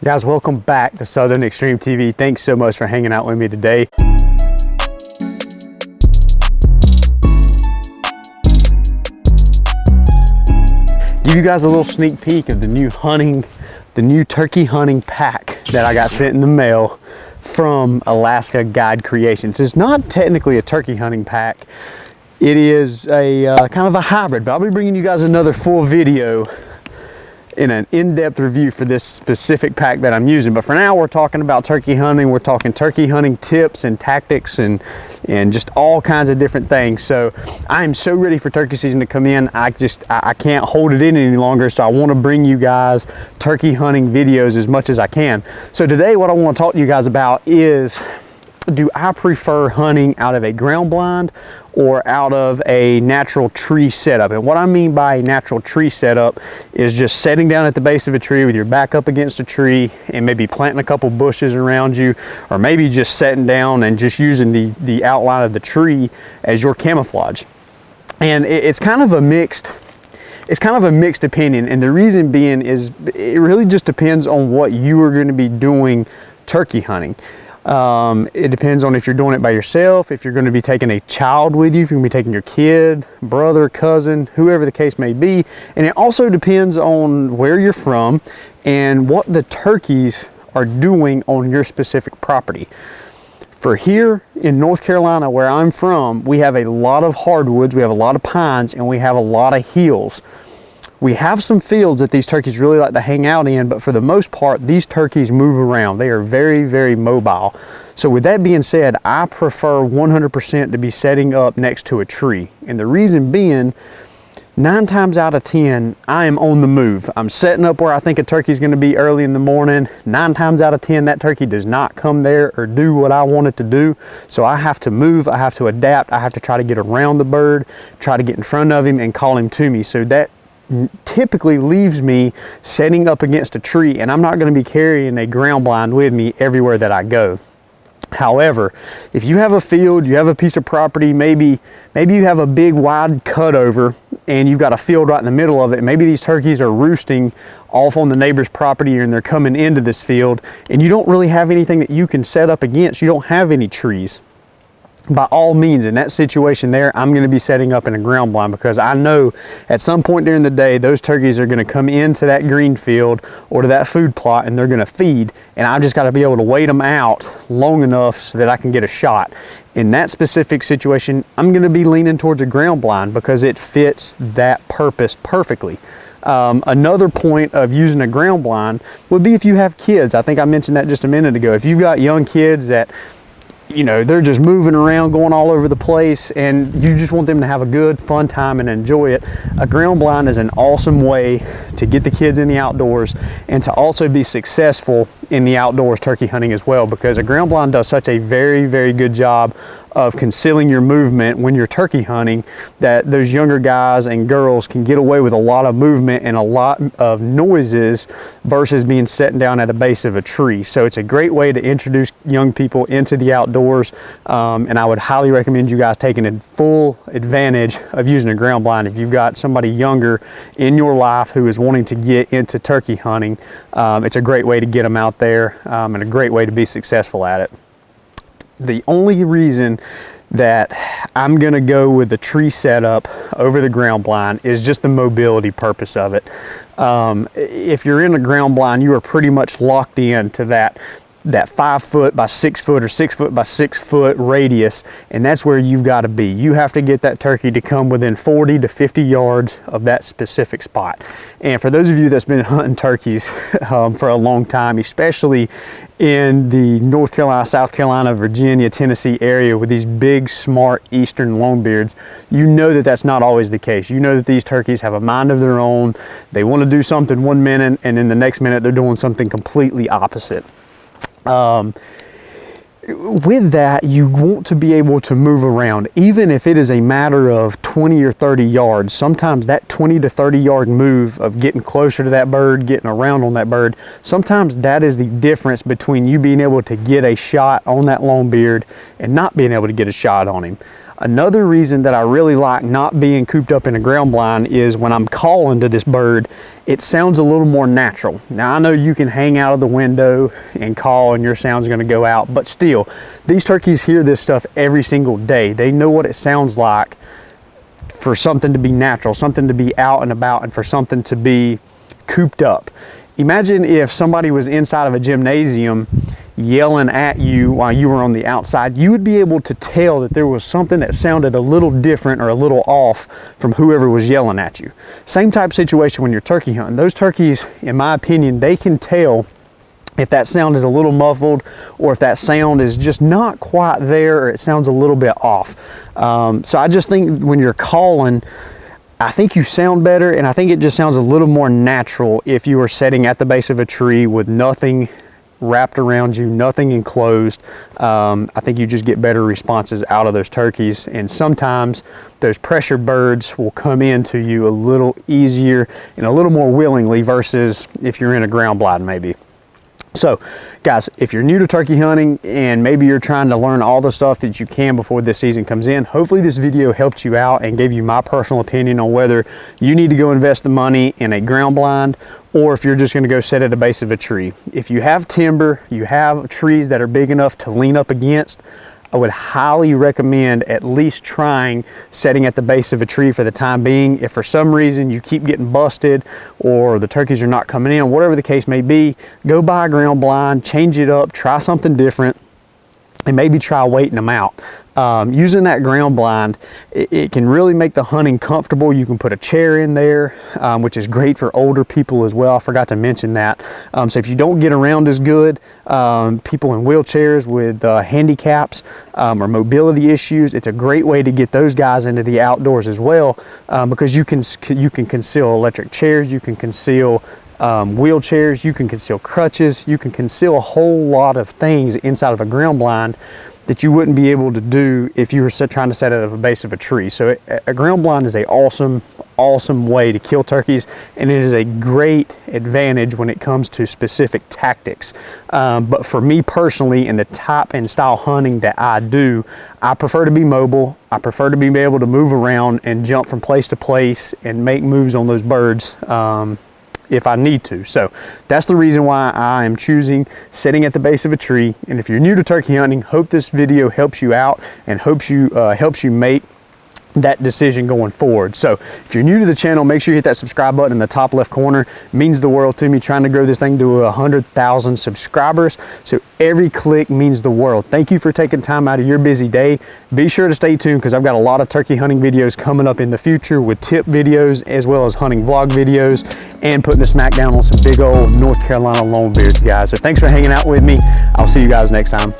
Guys, welcome back to Southern Extreme TV. Thanks so much for hanging out with me today. Give you guys a little sneak peek of the new turkey hunting pack that I got sent in the mail from Alaska Guide Creations. It's not technically a turkey hunting pack. It is a kind of a hybrid, but I'll be bringing you guys another full video in an in-depth review for this specific pack that I'm using. But for now, we're talking about turkey hunting. We're talking turkey hunting tips and tactics and just all kinds of different things. So I am so ready for turkey season to come in. I can't hold it in any longer. So I want to bring you guys turkey hunting videos as much as I can. So today, what I want to talk to you guys about is, do I prefer hunting out of a ground blind or out of a natural tree setup? And what I mean by a natural tree setup is just sitting down at the base of a tree with your back up against a tree and maybe planting a couple bushes around you, or maybe just sitting down and just using the outline of the tree as your camouflage. And it's kind of a mixed opinion, and the reason being is it really just depends on what you are going to be doing turkey hunting. It depends on if you're doing it by yourself, if you're going to be taking a child with you, if you're going to be taking your kid, brother, cousin, whoever the case may be. And it also depends on where you're from and what the turkeys are doing on your specific property. For here in North Carolina, where I'm from, we have a lot of hardwoods, we have a lot of pines, and we have a lot of hills. We have some fields that these turkeys really like to hang out in, but for the most part, these turkeys move around. They are very, very mobile. So with that being said, I prefer 100% to be setting up next to a tree. And the reason being, 9 times out of 10, I am on the move. I'm setting up where I think a turkey is going to be early in the morning. 9 times out of 10, that turkey does not come there or do what I want it to do. So I have to move, I have to adapt, I have to try to get around the bird, try to get in front of him and call him to me. So that typically leaves me setting up against a tree, and I'm not going to be carrying a ground blind with me everywhere that I go. However, if you have a field, you have a piece of property, maybe you have a big wide cutover and you've got a field right in the middle of it, maybe these turkeys are roosting off on the neighbor's property and they're coming into this field, and you don't really have anything that you can set up against, you don't have any trees. By all means, in that situation there, I'm going to be setting up in a ground blind, because I know at some point during the day, those turkeys are going to come into that green field or to that food plot and they're going to feed. And I've just got to be able to wait them out long enough so that I can get a shot. In that specific situation, I'm going to be leaning towards a ground blind because it fits that purpose perfectly. Another point of using a ground blind would be if you have kids. I think I mentioned that just a minute ago. If you've got young kids that, you know, they're just moving around, going all over the place, and you just want them to have a good, fun time and enjoy it, a ground blind is an awesome way to get the kids in the outdoors and to also be successful in the outdoors turkey hunting as well, because a ground blind does such a very, very good job of concealing your movement when you're turkey hunting, that those younger guys and girls can get away with a lot of movement and a lot of noises versus being sitting down at a base of a tree. So it's a great way to introduce young people into the outdoors, and I would highly recommend you guys taking full advantage of using a ground blind if you've got somebody younger in your life who is wanting to get into turkey hunting. It's a great way to get them out there, and a great way to be successful at it. The only reason that I'm going to go with the tree setup over the ground blind is just the mobility purpose of it. If you're in a ground blind, you are pretty much locked in to that 5 foot by 6 foot or 6 foot by 6 foot radius, and that's where you've got to be. You have to get that turkey to come within 40 to 50 yards of that specific spot. And for those of you that's been hunting turkeys for a long time, especially in the North Carolina, South Carolina, Virginia, Tennessee area with these big, smart eastern longbeards, you know that that's not always the case. You know that these turkeys have a mind of their own. They want to do something one minute, and then the next minute they're doing something completely opposite. With that, you want to be able to move around, even if it is a matter of 20 or 30 yards. Sometimes that 20 to 30 yard move of getting closer to that bird, getting around on that bird, sometimes that is the difference between you being able to get a shot on that longbeard and not being able to get a shot on him. Another reason that I really like not being cooped up in a ground blind is when I'm calling to this bird, it sounds a little more natural. Now I know you can hang out of the window and call and your sound's gonna go out, but still, these turkeys hear this stuff every single day. They know what it sounds like for something to be natural, something to be out and about, and for something to be cooped up. Imagine if somebody was inside of a gymnasium yelling at you while you were on the outside. You would be able to tell that there was something that sounded a little different or a little off from whoever was yelling at you. Same type situation when you're turkey hunting. Those turkeys, in my opinion, they can tell if that sound is a little muffled or if that sound is just not quite there or it sounds a little bit off. So I just think when you're calling, I think you sound better, and I think it just sounds a little more natural if you are sitting at the base of a tree with nothing wrapped around you, nothing enclosed. I think you just get better responses out of those turkeys, and sometimes those pressure birds will come into you a little easier and a little more willingly versus if you're in a ground blind maybe. So guys, if you're new to turkey hunting and maybe you're trying to learn all the stuff that you can before this season comes in, hopefully this video helped you out and gave you my personal opinion on whether you need to go invest the money in a ground blind or if you're just going to go sit at the base of a tree. If you have timber, you have trees that are big enough to lean up against, I would highly recommend at least trying setting at the base of a tree for the time being. If for some reason you keep getting busted or the turkeys are not coming in, whatever the case may be, go buy a ground blind, change it up, try something different, and maybe try waiting them out. Using that ground blind, it can really make the hunting comfortable. You can put a chair in there, which is great for older people as well. I forgot to mention that. So if you don't get around as good, people in wheelchairs with handicaps or mobility issues, it's a great way to get those guys into the outdoors as well, because you can conceal electric chairs, you can conceal wheelchairs, you can conceal crutches, you can conceal a whole lot of things inside of a ground blind that you wouldn't be able to do if you were trying to set it at the base of a tree. So a ground blind is a awesome way to kill turkeys, and it is a great advantage when it comes to specific tactics. But for me personally, in the type and style hunting that I do, I prefer to be mobile. I prefer to be able to move around and jump from place to place and make moves on those birds if I need to. So that's the reason why I am choosing sitting at the base of a tree. And if you're new to turkey hunting, hope this video helps you out and helps you make that decision going forward. So if you're new to the channel, make sure you hit that subscribe button in the top left corner. It means the world to me, trying to grow this thing to 100,000 subscribers. So every click means the world. Thank you for taking time out of your busy day. Be sure to stay tuned because I've got a lot of turkey hunting videos coming up in the future with tip videos as well as hunting vlog videos and putting the smack down on some big old North Carolina lone beards, guys. So thanks for hanging out with me. I'll see you guys next time.